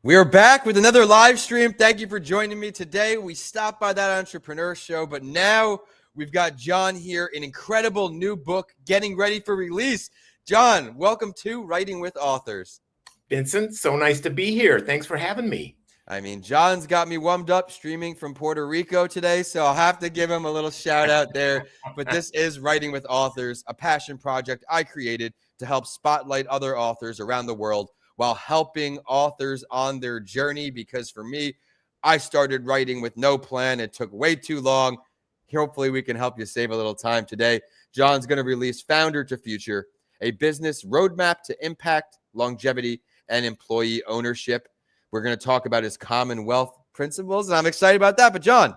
We are back with another live stream. Thank you for joining me today. We stopped by that entrepreneur show, but now we've got John here, an incredible new book getting ready for release. John, welcome to Writing with Authors. Vincent, so nice to be here. Thanks for having me. I mean, John's got me warmed up streaming from Puerto Rico today, so I'll have to give him a little shout out there. But this is Writing with Authors, a passion project I created to help spotlight other authors around the world while helping authors on their journey. Because for me, I started writing with no plan. It took way too long. Hopefully, we can help you save a little time today. John's going to release Founder to Future, a business roadmap to impact, longevity, and employee ownership. We're going to talk about his Commonwealth principles, and I'm excited about that. But John,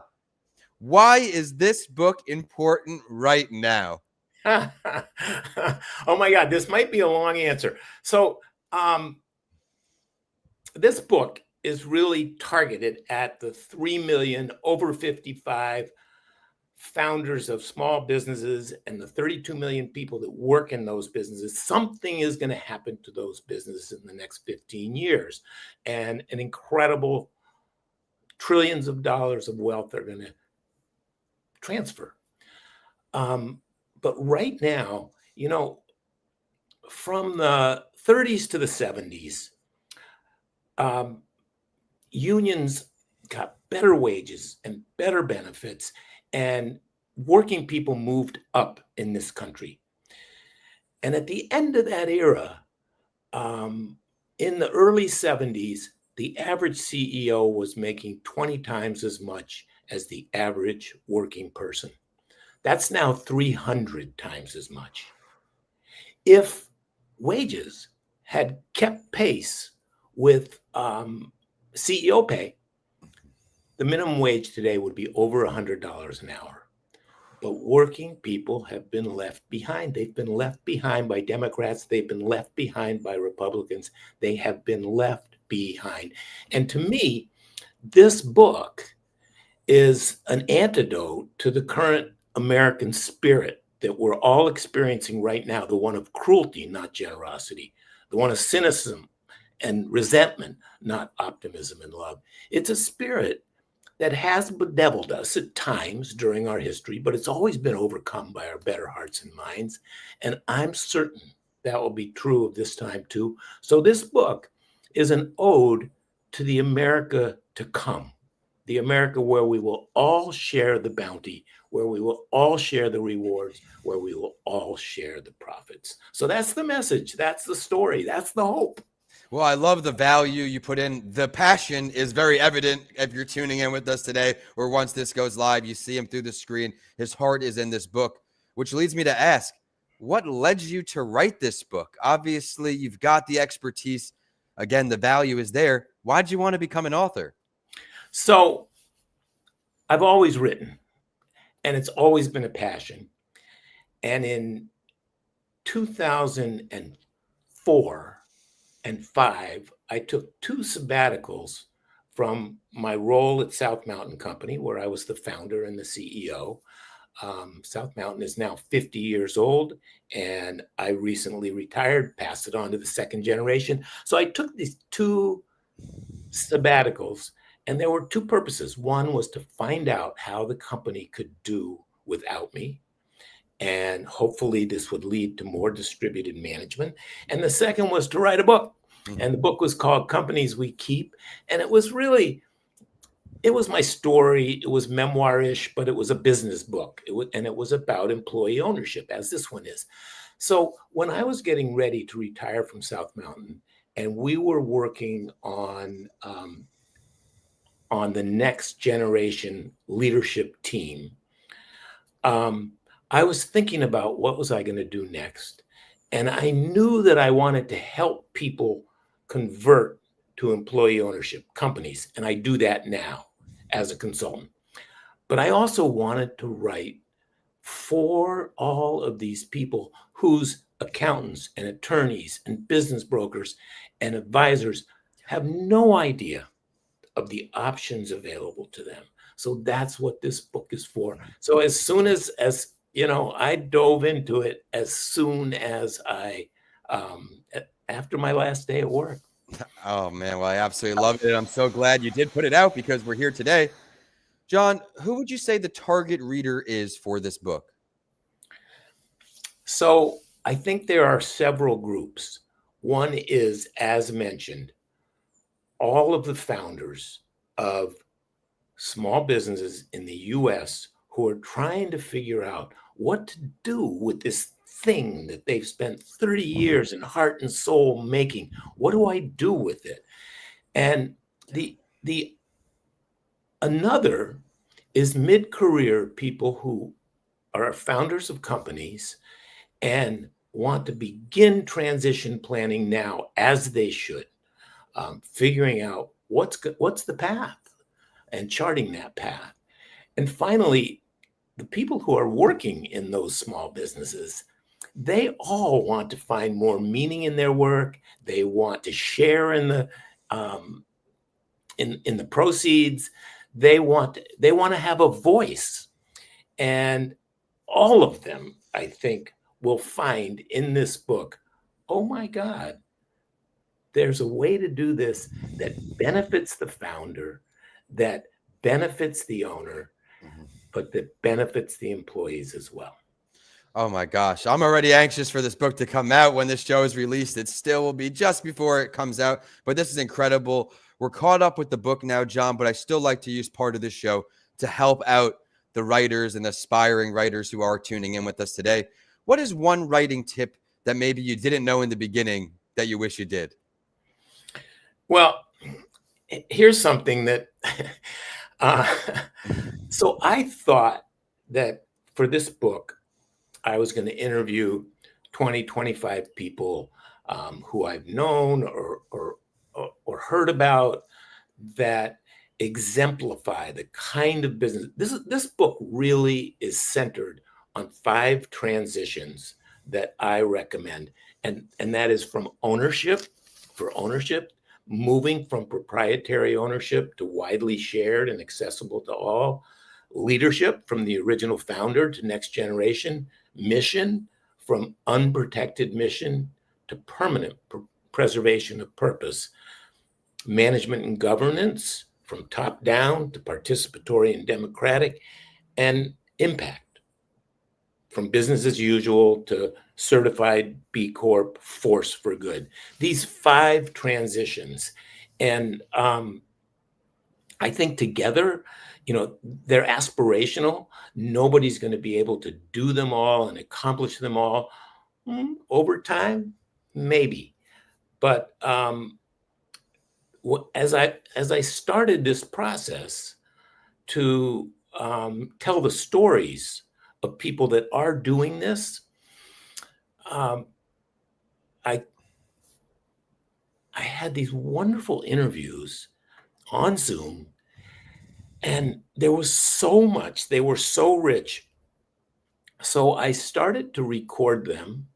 why is this book important right now? Oh my God, this might be a long answer. So this book is really targeted at the 3 million over 55 founders of small businesses and the 32 million people that work in those businesses. Something is going to happen to those businesses in the next 15 years. And an incredible trillions of dollars of wealth are going to transfer. But right now, from the 30s to the 70s, unions got better wages and better benefits, and working people moved up in this country. And at the end of that era, in the early 70s, the average CEO was making 20 times as much as the average working person. That's now 300 times as much. If wages had kept pace with CEO pay, the minimum wage today would be over $100 an hour. But working people have been left behind. They've been left behind by Democrats. They've been left behind by Republicans. They have been left behind. And to me, this book is an antidote to the current American spirit that we're all experiencing right now, the one of cruelty, not generosity, the one of cynicism and resentment, not optimism and love. It's a spirit that has bedeviled us at times during our history, but it's always been overcome by our better hearts and minds. And I'm certain that will be true of this time too. So this book is an ode to the America to come, the America where we will all share the bounty, where we will all share the rewards, where we will all share the profits. So that's the message. That's the story. That's the hope. Well, I love the value you put in. The passion is very evident if you're tuning in with us today, or once this goes live, you see him through the screen. His heart is in this book, which leads me to ask, what led you to write this book? Obviously, you've got the expertise. Again, the value is there. Why did you want to become an author? So I've always written, and it's always been a passion. And in 2004 and 5, I took 2 sabbaticals from my role at South Mountain Company, where I was the founder and the CEO. South Mountain is now 50 years old, and I recently retired, passed it on to the second generation. So I took these 2 sabbaticals, and there were 2 purposes. One was to find out how the company could do without me, and hopefully this would lead to more distributed management. And the second was to write a book. And the book was called Companies We Keep. And it was my story. It was memoir-ish, but it was a business book. It was about employee ownership, as this one is. So when I was getting ready to retire from South Mountain, and we were working on the next generation leadership team, I was thinking about what was I going to do next. And I knew that I wanted to help people convert to employee ownership companies. And I do that now as a consultant. But I also wanted to write for all of these people whose accountants and attorneys and business brokers and advisors have no idea of the options available to them. So that's what this book is for. So as soon as I dove into it as soon as after my last day at work. Oh man, well, I absolutely love it. I'm so glad you did put it out because we're here today. John, who would you say the target reader is for this book? So I think there are several groups. One is, as mentioned, all of the founders of small businesses in the US who are trying to figure out what to do with this thing that they've spent 30 years in heart and soul making. What do I do with it? And the another is mid-career people who are founders of companies and want to begin transition planning now, as they should, figuring out what's the path and charting that path. And finally, the people who are working in those small businesses, they all want to find more meaning in their work. They want to share in the um, in the proceeds. They want to have a voice, and all of them, I think, will find in this book, oh my God, there's a way to do this that benefits the founder, that benefits the owner, Mhm. but that benefits the employees as well. Oh my gosh, I'm already anxious for this book to come out when this show is released. It still will be just before it comes out, but this is incredible. We're caught up with the book now, John, but I still like to use part of this show to help out the writers and aspiring writers who are tuning in with us today. What is one writing tip that maybe you didn't know in the beginning that you wish you did? Well, here's something that uh, so I thought that for this book, I was going to interview 20, 25 people who I've known or heard about that exemplify the kind of business. This book really is centered on 5 transitions that I recommend, and that is from ownership, moving from proprietary ownership to widely shared and accessible to all, leadership from the original founder to next generation, mission from unprotected mission to permanent preservation of purpose, management and governance from top down to participatory and democratic, and impact from business as usual to certified B Corp force for good. These 5 transitions. And I think together, they're aspirational. Nobody's going to be able to do them all and accomplish them all. Over time, maybe. But as I started this process to tell the stories of people that are doing this, um, I had these wonderful interviews on Zoom, and there was so much. They were so rich. So I started to record them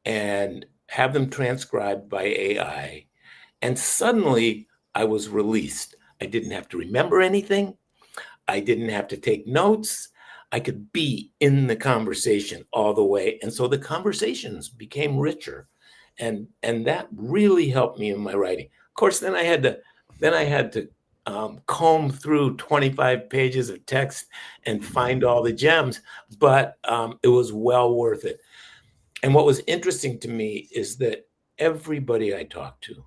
and have them transcribed by AI. And suddenly I was released. I didn't have to remember anything. I didn't have to take notes. I could be in the conversation all the way. And so the conversations became richer. And that really helped me in my writing. Of course, then I had to comb through 25 pages of text and find all the gems, but it was well worth it. And what was interesting to me is that everybody I talked to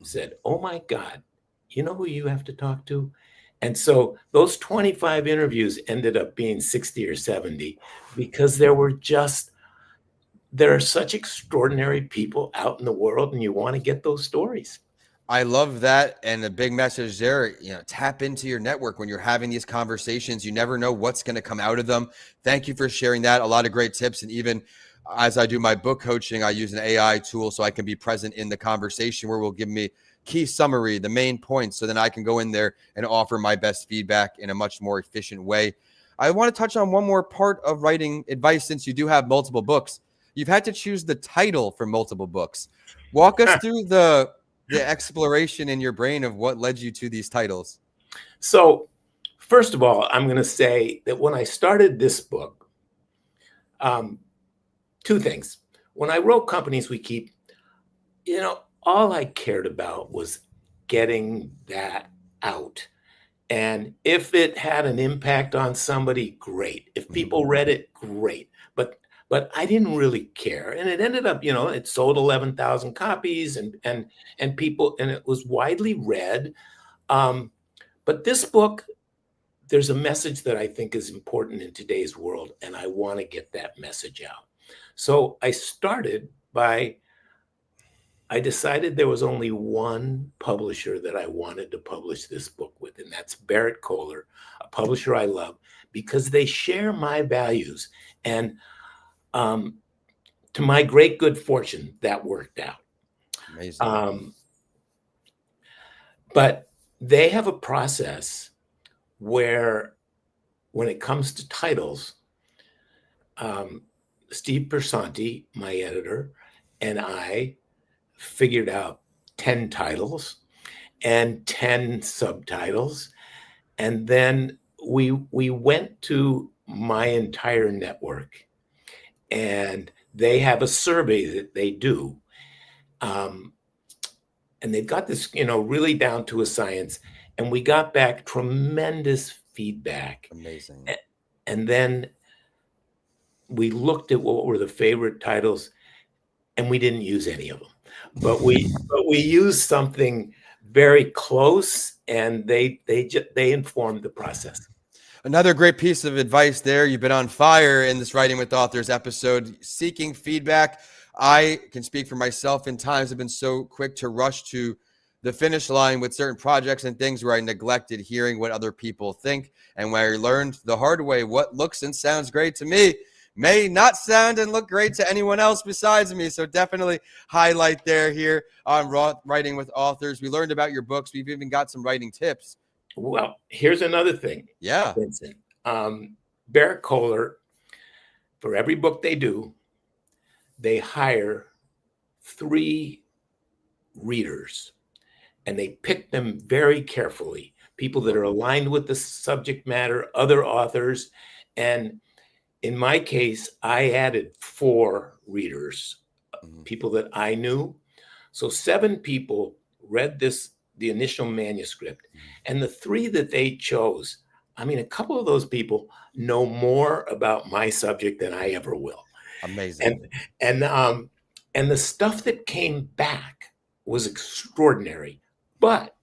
said, "Oh my God, you know who you have to talk to?" And so those 25 interviews ended up being 60 or 70 because there are such extraordinary people out in the world, and you want to get those stories. I love that. And a big message there, tap into your network when you're having these conversations. You never know what's going to come out of them. Thank you for sharing that. A lot of great tips. And even as I do my book coaching, I use an AI tool so I can be present in the conversation where will give me key summary, the main points, so then I can go in there and offer my best feedback in a much more efficient way. I want to touch on one more part of writing advice since you do have multiple books. You've had to choose the title for multiple books. Walk us through the exploration in your brain of what led you to these titles. So, first of all, I'm going to say that when I started this book, 2 things. When I wrote Companies We Keep, all I cared about was getting that out. And if it had an impact on somebody, great. If Mhm. people read it, great. But I didn't really care. And it ended up, it sold 11,000 copies and people, and it was widely read. But this book, there's a message that I think is important in today's world, and I want to get that message out. So I started by I decided there was only one publisher that I wanted to publish this book with, and that's Berrett-Koehler, a publisher I love, because they share my values. And um, to my great good fortune, that worked out. Amazing. But they have a process where, when it comes to titles, Steve Persanti, my editor, and I figured out 10 titles and 10 subtitles. And then we went to my entire network, and they have a survey that they do. And they've got this, really down to a science. And we got back tremendous feedback. Amazing. And then we looked at what were the favorite titles, and we didn't use any of them. But we used something very close, and they informed the process. Another great piece of advice there. You've been on fire in this Writing with Authors episode, seeking feedback. I can speak for myself. In times I've been so quick to rush to the finish line with certain projects and things where I neglected hearing what other people think, and where I learned the hard way what looks and sounds great to me may not sound and look great to anyone else besides me. So definitely highlight there here on Writing with Authors. We learned about your books. We've even got some writing tips. Well, here's another thing. Yeah. Vincent. Berrett-Koehler, for every book they do, they hire 3 readers, and they pick them very carefully. People that are aligned with the subject matter, other authors. And in my case, I added 4 readers, people that I knew. So 7 people read the initial manuscript. And the 3 that they chose, a couple of those people know more about my subject than I ever will. Amazing. And the stuff that came back was extraordinary. But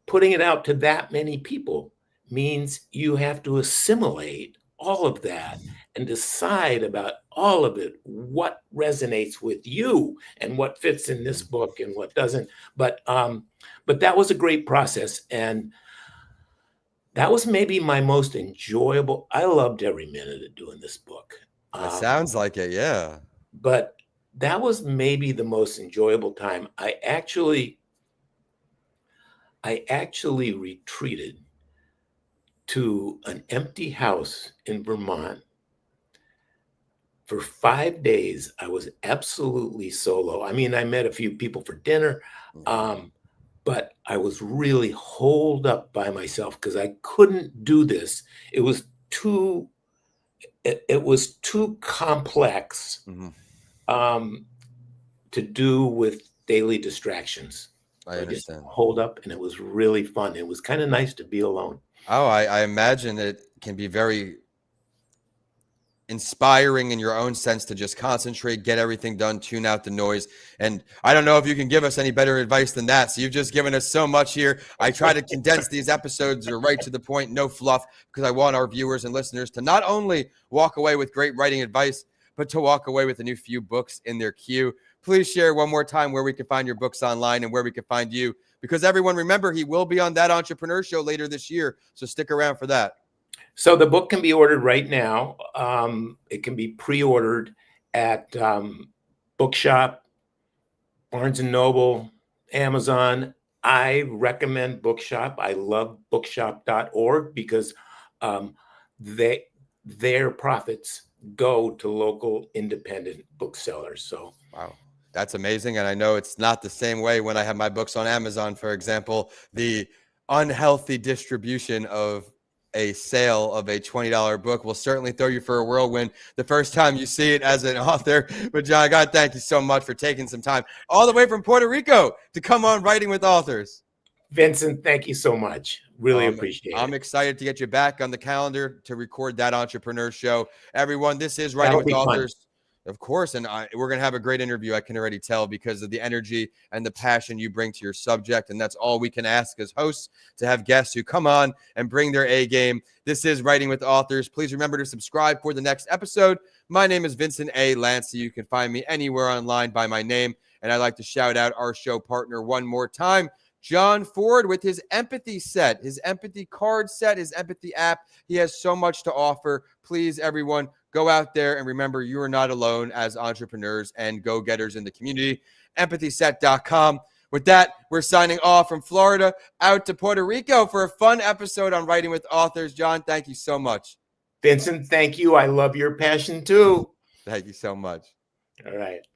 putting it out to that many people means you have to assimilate all of that and decide about all of it, what resonates with you and what fits in this book and what doesn't. But that was a great process, and that was maybe my most enjoyable. I loved every minute of doing this book. That sounds like it, yeah. But that was maybe the most enjoyable time. I actually retreated to an empty house in Vermont. For 5 days, I was absolutely solo. I met a few people for dinner, but I was really holed up by myself because I couldn't do this. It was too complex to do with daily distractions. I understand. Just holed up, and it was really fun. It was kind of nice to be alone. Oh, I imagine it can be very inspiring in your own sense to just concentrate, get everything done, tune out the noise. And I don't know if you can give us any better advice than that. So you've just given us so much here. I try to condense these episodes or right to the point, no fluff, because I want our viewers and listeners to not only walk away with great writing advice, but to walk away with a new few books in their queue. Please share one more time where we can find your books online and where we can find you, because everyone, remember, he will be on That Entrepreneur Show later this year. So stick around for that. So the book can be ordered right now. It can be pre-ordered at Bookshop, Barnes & Noble, Amazon. I recommend Bookshop. I love bookshop.org because their profits go to local independent booksellers. So wow, that's amazing. And I know it's not the same way when I have my books on Amazon, for example. The unhealthy distribution of a sale of a $20 book will certainly throw you for a whirlwind the first time you see it as an author. But John, God, thank you so much for taking some time all the way from Puerto Rico to come on Writing with Authors. Vincent, thank you so much. Really appreciate it. I'm excited to get you back on the calendar to record that entrepreneur show. Everyone, this is Writing with Authors. Fun. Of course, and we're going to have a great interview, I can already tell, because of the energy and the passion you bring to your subject, and that's all we can ask as hosts, to have guests who come on and bring their A game. This is Writing with Authors. Please remember to subscribe for the next episode. My name is Vincent A. Lancy. You can find me anywhere online by my name, and I'd like to shout out our show partner one more time, John Ford, with his empathy set, his empathy card set, his empathy app. He has so much to offer. Please, everyone, go out there and remember you are not alone as entrepreneurs and go-getters in the community. Empathyset.com. With that, we're signing off from Florida out to Puerto Rico for a fun episode on Writing with Authors. John, thank you so much. Vincent, thank you. I love your passion too. Thank you so much. All right.